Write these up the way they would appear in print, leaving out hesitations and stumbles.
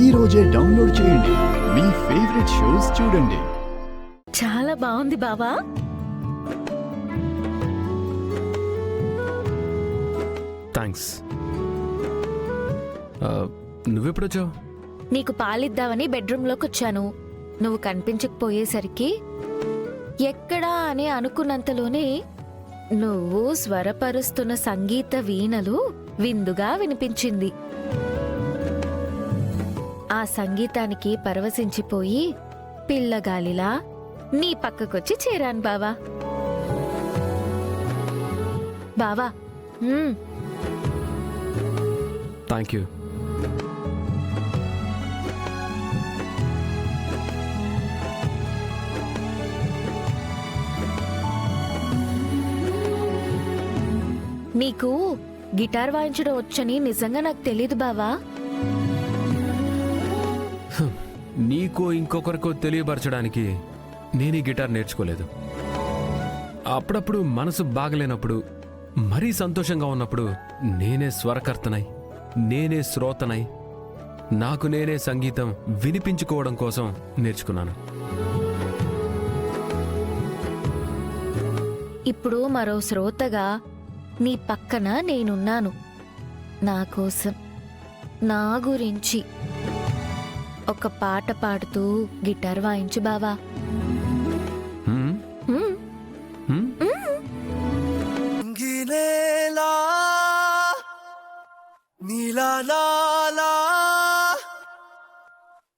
ఈ రోజే డౌన్లోడ్ చేయండి. మీ ఫేవరెట్ షోస్ చూడండి. చాలా బాగుంది బావా. థ్యాంక్స్. నువ్వెప్పుడొచ్చావు? నీకు పాలిద్దామని బెడ్రూమ్లోకి వచ్చాను. నువ్వు కనిపించకపోయేసరికి ఎక్కడా అని అనుకున్నంతలోనే నువ్వు స్వరపరుస్తున్న సంగీత వీణలు విందుగా వినిపించింది. ఆ సంగీతానికి పరవశించిపోయి పిల్లగాలిలా నీ పక్కకొచ్చి చేరాను బావా. బావా, థ్యాంక్ యూ. నీకు గిటార్ వాయించడం వచ్చని నిజంగా నాకు తెలీదు బావా. నీకో ఇంకొకరికో తెలియపరచడానికి నేను ఈ గిటార్ నేర్చుకోలేదు. అప్పుడప్పుడు మనసు బాగలేనప్పుడు, మరీ సంతోషంగా ఉన్నప్పుడు నేనే స్వరకర్తనై, నేనే శ్రోతనై, నాకు నేనే సంగీతం వినిపించుకోవడం కోసం నేర్చుకున్నాను. ఇప్పుడు మరో శ్రోతగా నీ పక్కన నేనున్నాను. నా కోసం, నా గురించి ఒక పాట పాడుతూ గిటార్ వాయించు బావా. నీలా నాలా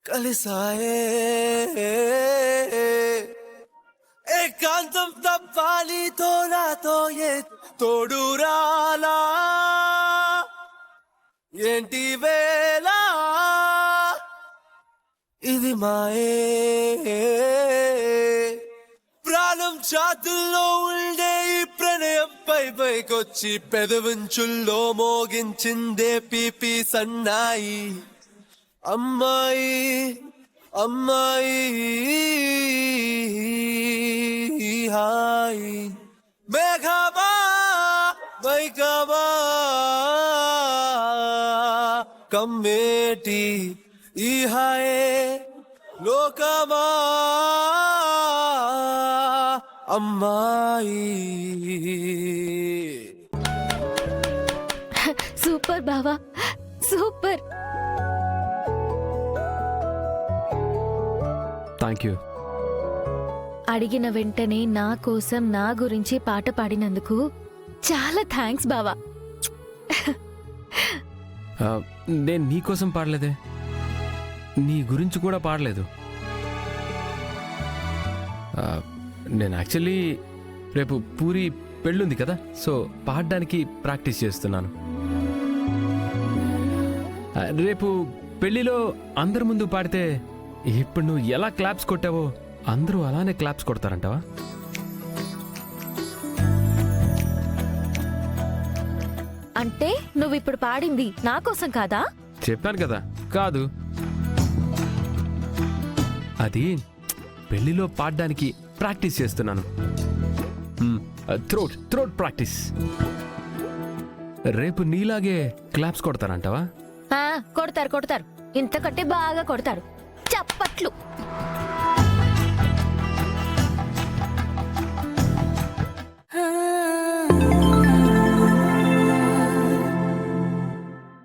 కలిసాయే ఏకాంతం తప్పాలితో నాతో తోడు రాలా ఏంటి వేళ ఇది మాయే ప్రాణం చాతుల్లో ఉండే ఈ ప్రణయం పైకొచ్చి పెదవించుల్లో మోగించిందే పీపీ సన్నాయి. అమ్మాయి అమ్మాయి హాయ్ మేఘమా వైకమా కమ్మేటి ఈ హాయే లోకమా అమ్మాయి. సూపర్ బావా, సూపర్. Thank you. అడిగిన వెంటనే నా కోసం, నా గురించి పాట పాడినందుకు చాలా థ్యాంక్స్ బావా. నేను నీకోసం పాడలేదే, నీ గురించి కూడా పాడలేదు. నేను యాక్చువల్లీ రేపు పూరి పెళ్ళుంది కదా, సో పాడడానికి ప్రాక్టీస్ చేస్తున్నాను. రేపు పెళ్లిలో అందరి ముందు పాడితే ఇప్పుడు నువ్వు ఎలా క్లాప్స్ కొట్టావో అందరూ అలానే క్లాప్స్ కొడతారంటావా? అంటే నువ్విప్పుడు పాడింది నా కోసం కాదా? చెప్పాను కదా, కాదు. అది పెళ్లిలో పాడడానికి ప్రాక్టీస్ చేస్తున్నాను. Throat practice. రేపు నీలాగే క్లాప్స్ కొడతారంటావా? కొడతారు. ఇంతకంటే బాగా కొడతారు. చప్పట్లు.